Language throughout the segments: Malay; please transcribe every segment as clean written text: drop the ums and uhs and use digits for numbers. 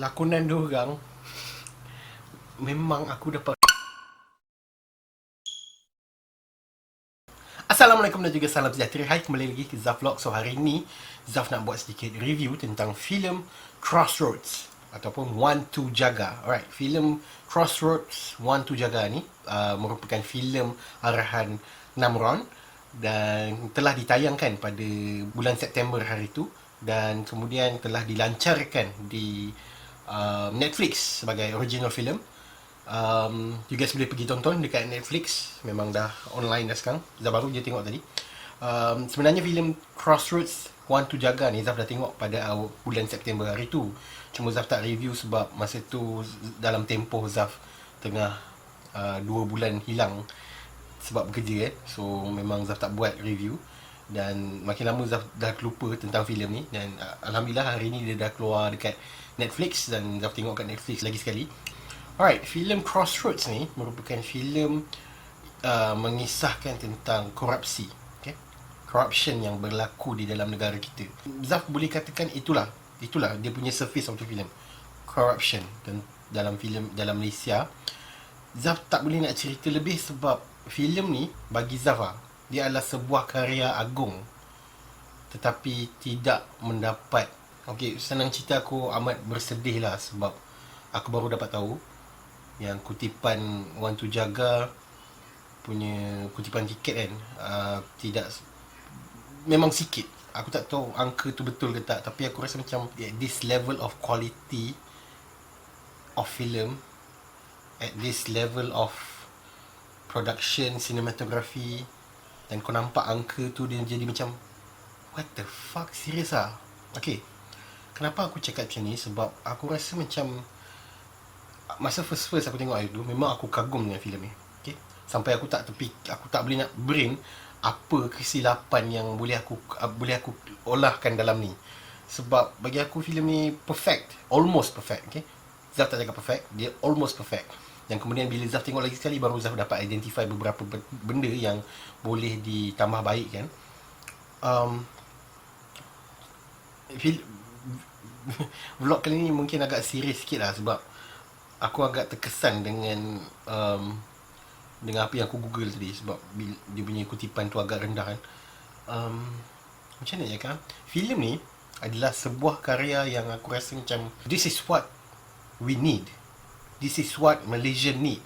lakonan diorang memang aku dapat. Assalamualaikum dan juga salam sejahtera. Hai, kembali lagi ke Zaf Vlog. So hari ni Zaf nak buat sedikit review tentang filem Crossroads ataupun One to Jaga. Alright, filem Crossroads One to Jaga ni merupakan filem arahan Namron dan telah ditayangkan pada bulan September hari itu dan kemudian telah dilancarkan di Netflix sebagai original film. You guys boleh pergi tonton dekat Netflix. Memang dah online dah sekarang. Zaf baru je tengok tadi. Sebenarnya filem Crossroads One to Jaga ni Zaf dah tengok pada bulan September hari tu. Cuma Zaf tak review sebab masa tu dalam tempoh Zaf tengah 2 bulan hilang sebab bekerja So memang Zaf tak buat review. Dan makin lama Zaf dah lupa tentang filem ni. Dan Alhamdulillah hari ni dia dah keluar dekat Netflix dan Zaf tengok kat Netflix lagi sekali. Alright, filem Crossroads ni merupakan filem mengisahkan tentang korupsi, okay? Corruption yang berlaku di dalam negara kita. Zaf boleh katakan itulah dia punya surface of the film. Corruption dan dalam filem dalam Malaysia. Zaf tak boleh nak cerita lebih sebab filem ni bagi Zaf dia adalah sebuah karya agung tetapi tidak mendapat. Okay, senang cerita, aku amat bersedih lah sebab aku baru dapat tahu yang kutipan One to Jaga punya kutipan tiket kan tidak, memang sikit. Aku tak tahu angka tu betul ke tak, tapi aku rasa macam this level of quality of film, at this level of production, cinematography, dan kau nampak angka tu dia jadi macam what the fuck, serious ah. Okay, kenapa aku cakap macam ni? Sebab aku rasa macam masa first aku tengok hari tu, memang aku kagum dengan filem ni. Okay? Sampai aku tak boleh nak brain apa kesilapan yang boleh aku olahkan dalam ni. Sebab bagi aku filem ni perfect, almost perfect. Okay? Zaf tak cakap perfect, dia almost perfect. Dan kemudian bila Zaf tengok lagi sekali, baru Zaf dapat identify beberapa benda yang boleh ditambah baik kan. Vlog kali ni mungkin agak serius sikit lah sebab aku agak terkesan dengan apa yang aku google tadi. Sebab dia punya kutipan tu agak rendah kan. Macam mana cakap, filem ni adalah sebuah karya yang aku rasa macam this is what we need, this is what Malaysia need.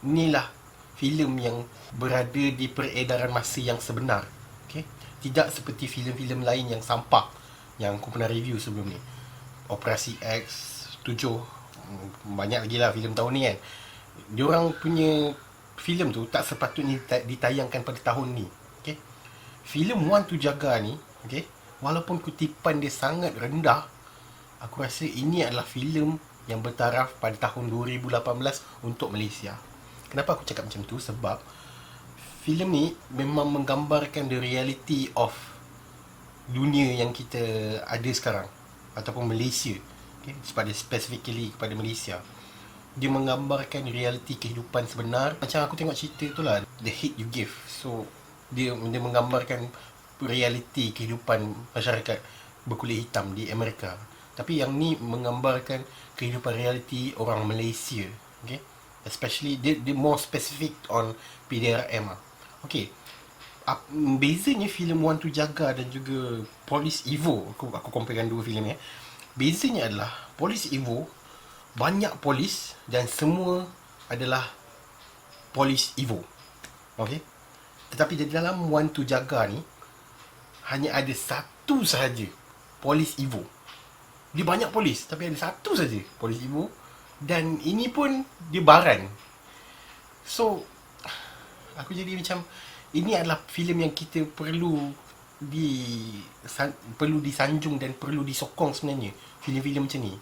Inilah filem yang berada di peredaran masa yang sebenar. Okay? Tidak seperti filem-filem lain yang sampah yang aku pernah review sebelum ni. Operasi X 7, banyak lagi lah filem tahun ni kan. Diorang punya filem tu tak sepatutnya ditayangkan pada tahun ni. Okay? Filem One to Jaga ni, okay, walaupun kutipan dia sangat rendah, aku rasa ini adalah filem yang bertaraf pada tahun 2018 untuk Malaysia. Kenapa aku cakap macam tu? Sebab filem ni memang menggambarkan the reality of dunia yang kita ada sekarang ataupun Malaysia. Okay, specifically kepada Malaysia. Dia menggambarkan realiti kehidupan sebenar. Macam aku tengok cerita tu lah, The Hate You Give. So dia menggambarkan realiti kehidupan masyarakat berkulit hitam di Amerika. Tapi yang ni menggambarkan kehidupan realiti orang Malaysia. Okay, especially dia more specific on PDRM lah. Okay, bezanya filem One to Jaga dan juga Police Evo, aku comparekan dua filem ni. Bezanya adalah Police Evo banyak polis dan semua adalah Police Evo. Okay, tetapi di dalam One to Jaga ni hanya ada satu sahaja Police Evo. Dia banyak polis tapi ada satu saja Police Evo, dan ini pun dia baran. So aku jadi macam, ini adalah filem yang kita perlu disanjung dan perlu disokong sebenarnya, filem-filem macam ni.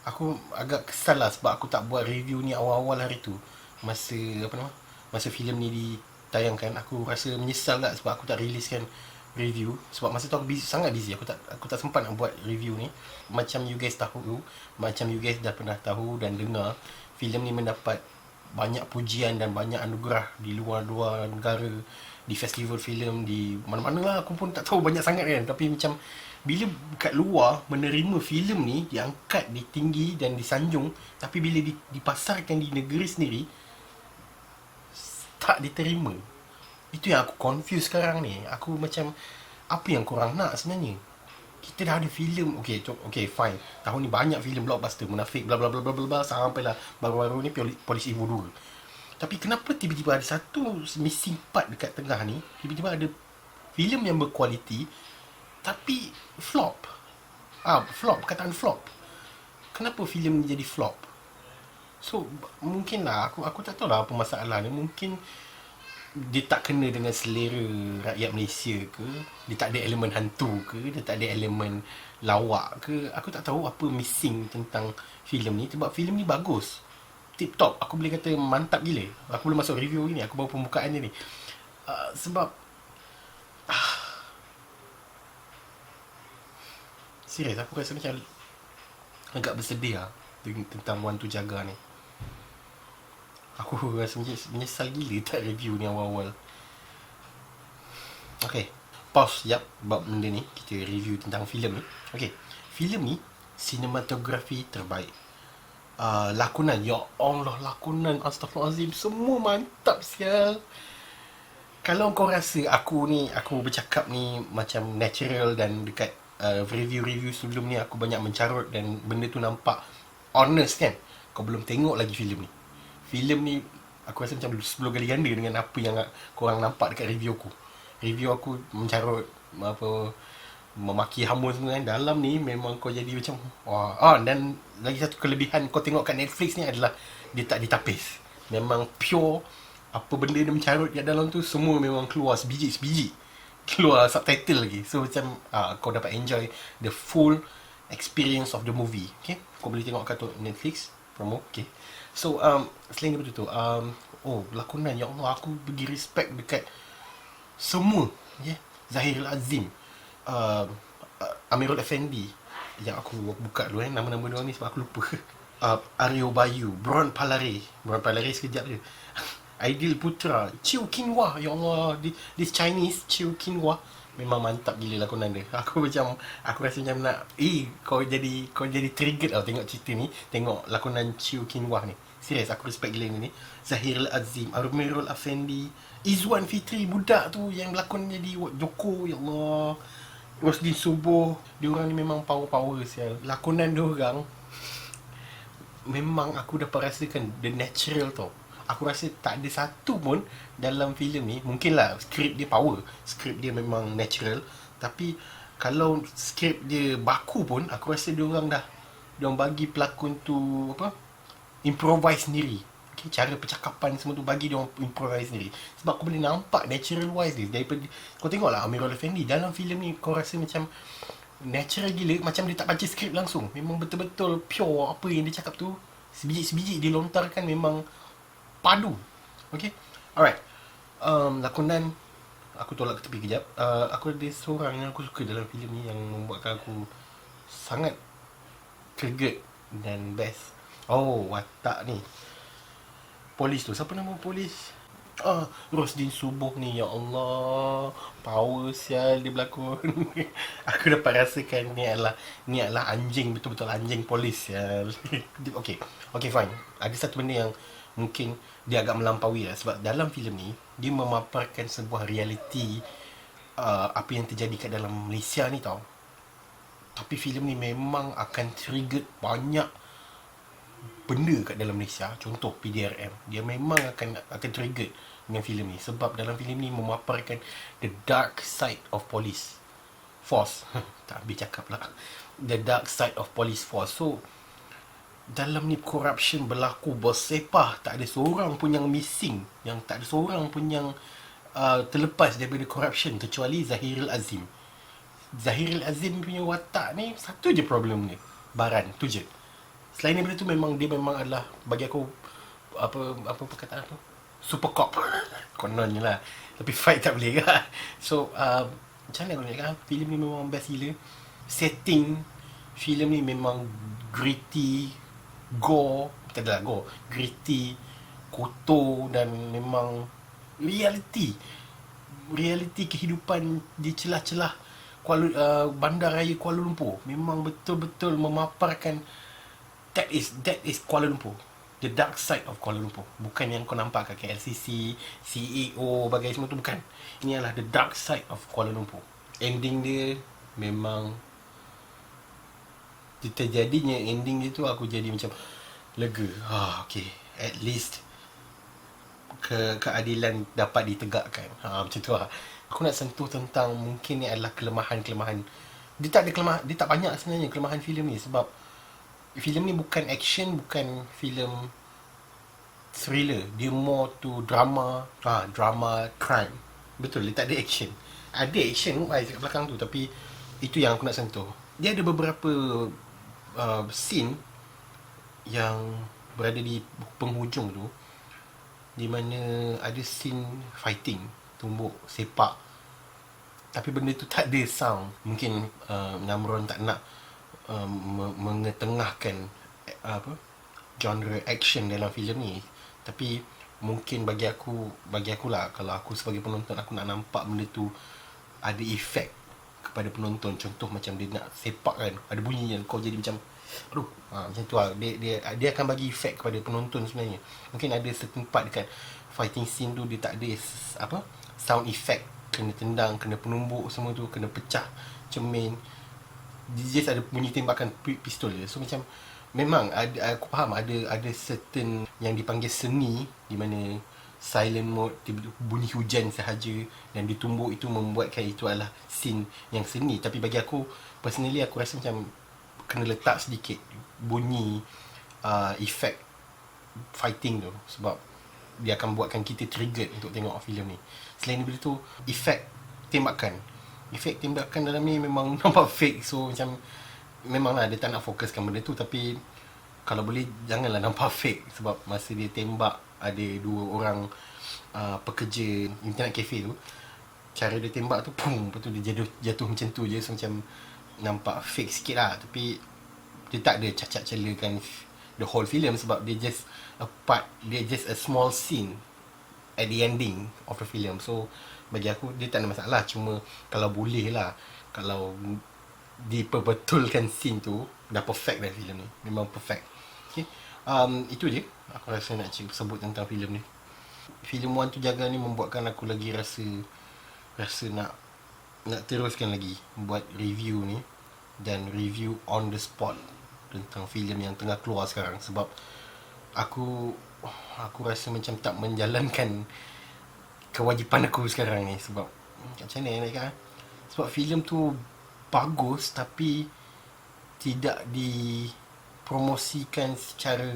Aku agak kesal lah sebab aku tak buat review ni awal-awal hari tu, masa filem ni ditayangkan. Aku rasa menyesal lah sebab aku tak releasekan review, sebab masa tu aku sangat busy. Aku tak sempat nak buat review ni. Macam you guys dah pernah tahu dan dengar, filem ni mendapat banyak pujian dan banyak anugerah di luar negara, di festival filem, di mana-mana lah. Aku pun tak tahu banyak sangat kan, tapi macam bila kat luar menerima filem ni diangkat, ditinggi dan disanjung, tapi bila dipasarkan di negeri sendiri tak diterima. Itu yang aku confuse sekarang ni. Aku macam, apa yang korang nak sebenarnya? Kita dah ada filem, okay, fine. Tahun ni banyak filem blockbuster, Munafik, bla bla bla bla bla, sampailah baru-baru ni Polis Evo 2. Tapi kenapa tiba-tiba ada satu missing part dekat tengah ni? Tiba-tiba ada filem yang berkualiti tapi flop. Flop, perkataan flop. Kenapa filem ni jadi flop? So, mungkin lah, aku tak tahu lah apa masalah ni. Mungkin dia tak kena dengan selera rakyat Malaysia ke, dia tak ada elemen hantu ke, dia tak ada elemen lawak ke. Aku tak tahu apa missing tentang filem ni. Sebab filem ni bagus, tip top, aku boleh kata mantap gila. Aku belum masuk review ni, aku baru pembukaan dia ni. Sebab serius, aku rasa macam agak bersedih lah tentang Wan Tu Jaga ni. Aku rasa menyesal gila tak review ni awal-awal. Okay, pause sekejap bab benda ni. Kita review tentang filem ni. Okay, filem ni sinematografi terbaik. Lakonan, ya Allah, lakonan, astagfirullahalazim, semua mantap sial. Kalau kau rasa aku bercakap ni macam natural dan dekat review-review sebelum ni aku banyak mencarut dan benda tu nampak honest kan, kau belum tengok lagi filem ni. Filem ni aku rasa macam 10 kali ganda dengan apa yang korang nampak dekat review aku. Review aku mencarut, memaki hamun semua kan. Dalam ni memang kau jadi macam wah. Dan lagi satu kelebihan kau tengok kat Netflix ni adalah dia tak ditapis. Memang pure, apa benda dia mencarut kat dalam tu semua memang keluar sebiji-sebiji, keluar subtitle lagi. So macam kau dapat enjoy the full experience of the movie. Okay, kau boleh tengok kat Netflix promo. Okay, so selain daripada tu, lakonan, ya Allah, aku bagi respect dekat semua. Zahirul Azim, Amirul Effendi, yang aku buka dulu nama-nama dia ni sebab aku lupa. Aryo Bayu, Bron Palare sekejap je. Aidil Putra, Chiu Kinhua, ya Allah, this Chinese Chiu Kinhua memang mantap gila lakonan dia. Aku rasa macam nak kau jadi triggered tau tengok cerita ni, tengok lakonan Chiu Kinhua ni. Serius, aku respect gila ni. Zahirul Azim, Amirul Effendi, Izwan Fitri, budak tu yang berlakon jadi Joko, ya Allah. Rosdin Subuh, diorang ni memang power sial. Lakonan diorang memang aku dapat rasakan the natural tau. Aku rasa tak ada satu pun dalam filem ni, mungkin lah skrip dia power, skrip dia memang natural, tapi kalau skrip dia baku pun aku rasa diorang bagi pelakon tu improvise sendiri. Okay, cara percakapan semua tu bagi diorang improvise sendiri. Sebab aku boleh nampak natural wise dia. Daripada kau tengok lah Amirul Effendi dalam filem ni, kau rasa macam natural gila, macam dia tak baca skrip langsung. Memang betul-betul pure apa yang dia cakap tu, sebiji-sebiji dia lontarkan memang padu. Okay, alright. Lakonan aku tolak ke tepi kejap. Aku ada seorang yang aku suka dalam filem ni yang membuatkan aku sangat triggered dan best. Watak ni polis tu, siapa nama polis? Rosdin Subuh ni, ya Allah, power sial dia berlakon. Aku dapat rasakan ni adalah anjing, betul-betul anjing polis sial. Okay, fine. Ada satu benda yang mungkin dia agak melampaui lah, sebab dalam filem ni dia memaparkan sebuah realiti apa yang terjadi kat dalam Malaysia ni tau. Tapi filem ni memang akan trigger banyak benda kat dalam Malaysia. Contoh PDRM, dia memang akan trigger dengan filem ni, sebab dalam filem ni memaparkan the dark side of police force. Tak habis cakap lah, the dark side of police force. So dalam ni corruption berlaku bersepah, tak ada seorang pun yang missing, tak ada seorang pun yang terlepas daripada corruption, kecuali Zahirul Azim. Zahirul Azim punya watak ni satu je problem dia, baran tu je. Selain daripada tu dia memang adalah, bagi aku, apa perkataan tu, super cop. Kononnya lah, tapi fight tak boleh kan. So macam mana aku nak cakap, filem ni memang best gila. Setting filem ni memang gritty, gritty, kotor, dan memang reality kehidupan di celah-celah Bandaraya Kuala Lumpur. Memang betul-betul memaparkan that is Kuala Lumpur. The dark side of Kuala Lumpur. Bukan yang kau nampak kat KLCC, CEO, bagai semua tu, bukan. Ini adalah the dark side of Kuala Lumpur. Ending dia memang terjadinya ending dia tu aku jadi macam lega. Okay, at least keadilan dapat ditegakkan. Macam tu lah. Aku nak sentuh tentang mungkin ni adalah kelemahan-kelemahan. Dia tak banyak sebenarnya kelemahan filem ni, sebab filem ni bukan action, bukan filem thriller. Dia more to drama, drama crime. Betul, dia tak ada action. Ada action kat belakang tu, tapi itu yang aku nak sentuh. Dia ada beberapa scene yang berada di penghujung tu, di mana ada scene fighting, tumbuk sepak, tapi benda tu tak ada sound. Mungkin Namron tak nak mengetengahkan genre action dalam filem ni, tapi mungkin bagi aku lah, kalau aku sebagai penonton, aku nak nampak benda tu ada efek kepada penonton. Contoh macam dia nak sepak kan, ada bunyi yang kau jadi macam aduh, macam tu lah. Dia akan bagi efek kepada penonton sebenarnya. Mungkin ada certain part dekat fighting scene tu dia tak ada sound effect, kena tendang, kena penumbuk semua tu, kena pecah cermin, dia just ada bunyi tembakan pistol je. So macam memang aku faham ada certain yang dipanggil seni, di mana silent mode, tiba-tiba bunyi hujan sahaja dan ditumbuk, itu membuatkan itu adalah scene yang seni. Tapi bagi aku personally, aku rasa macam kena letak sedikit bunyi effect fighting tu, sebab dia akan buatkan kita triggered untuk tengok filem ni. Selain daripada tu, efek tembakan dalam ni memang nampak fake. So macam memanglah dia tak nak fokuskan benda tu, tapi kalau boleh janganlah nampak fake. Sebab masa dia tembak, ada dua orang pekerja internet cafe tu, cara dia tembak tu pum, lepas tu dia jatuh macam tu je. So macam nampak fake sikit lah. Tapi dia tak ada cacat celakan the whole film, sebab dia just a small scene at the ending of the film. So bagi aku dia tak ada masalah. Cuma kalau boleh lah, kalau diperbetulkan scene tu, dah perfect dah filem ni. Memang perfect. Okay, itu je aku rasa nak sebut tentang filem ni. Filem One Tu Jaga ni membuatkan aku lagi rasa nak teruskan lagi buat review ni, dan review on the spot tentang filem yang tengah keluar sekarang. Sebab aku rasa macam tak menjalankan kewajipan aku sekarang ni. Sebab macam mana nak kata, sebab filem tu bagus tapi tidak dipromosikan secara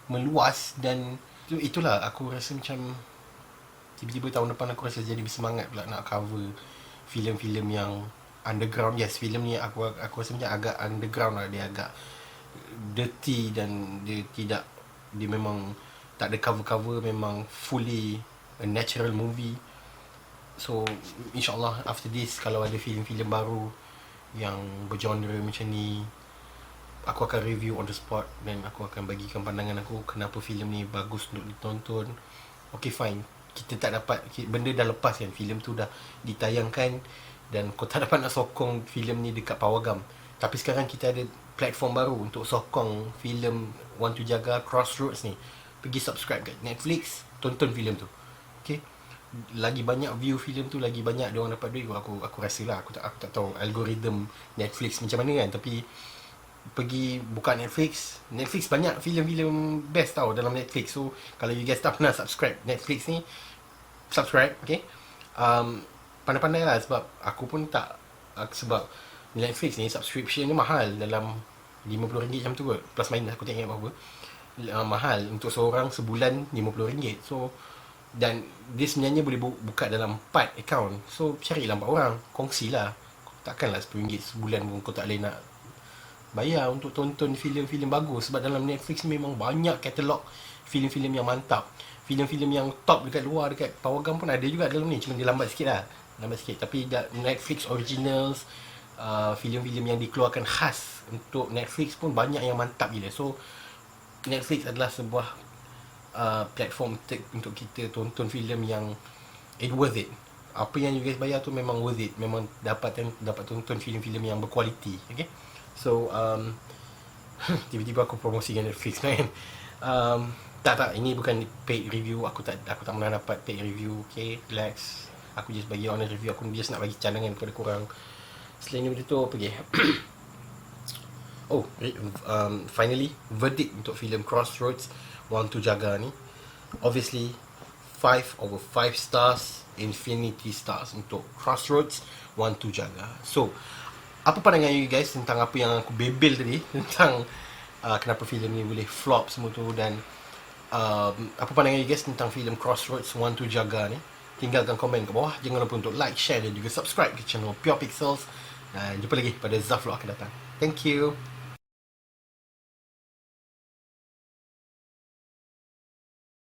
meluas. Dan itulah aku rasa macam tiba-tiba tahun depan aku rasa jadi bersemangat pula nak cover filem-filem yang underground. Yes, filem ni aku rasa macam agak underground lah. Dia agak dirty dan dia memang tak ada cover-cover, memang fully a natural movie. So insyaAllah after this, kalau ada filem-filem baru yang bergenre macam ni, aku akan review on the spot, dan aku akan bagikan pandangan aku kenapa filem ni bagus untuk ditonton. Okay, fine, kita tak dapat, benda dah lepas kan, filem tu dah ditayangkan, dan kau tak dapat nak sokong filem ni dekat Pawagam. Tapi sekarang kita ada platform baru untuk sokong filem One Tu Jaga Crossroads ni. Pergi subscribe kat Netflix, tonton filem tu. Okay, lagi banyak view filem tu, lagi banyak dia orang dapat duit. Aku rasa lah, aku tak tahu algoritma Netflix macam mana kan, tapi pergi buka Netflix banyak filem-filem best tau dalam Netflix. So kalau you guys tak pernah subscribe Netflix ni, subscribe. Okay, pandai-pandai lah, sebab aku pun tak, sebab Netflix ni subscription ni mahal, dalam RM50 macam tu kot, plus minus aku tak ingat berapa. Mahal untuk seorang sebulan RM50. So, dan dia sebenarnya boleh buka dalam 4 account. So carilah 4 orang, kongsilah. Takkanlah RM10 sebulan pun kau tak boleh nak bayar untuk tonton filem-filem bagus. Sebab dalam Netflix ni memang banyak katalog filem-filem yang mantap, filem-filem yang top dekat luar, dekat Pawagam pun ada juga dalam ni. Cuma dia lambat sikit lah, tapi Netflix originals, filem-filem yang dikeluarkan khas untuk Netflix pun banyak yang mantap gila. So Netflix adalah sebuah platform untuk kita tonton filem yang it worth it. apa yang you guys bayar tu memang worth it. Memang dapat tonton filem-filem yang berkualiti. Okay. So tiba-tiba aku promosikan Netflix kan. Tak, ini bukan paid review. Aku tak pernah dapat paid review. Okay, relax. Aku just bagi honest review. Aku just nak bagi cadangan kepada korang. Selain daripada tu apa lagi? Finally, verdict untuk filem Crossroads Want to Jaga ni. Obviously 5/5 stars, infinity stars untuk Crossroads Want to Jaga. So, apa pandangan you guys tentang apa yang aku bebel tadi tentang kenapa filem ni boleh flop semua tu, dan apa pandangan you guys tentang filem Crossroads Want to Jaga ni? Tinggalkan komen kat bawah. Jangan lupa untuk like, share dan juga subscribe ke channel Pure Pixels. Dan jumpa lagi pada Zaf Vlog akan datang. Thank you.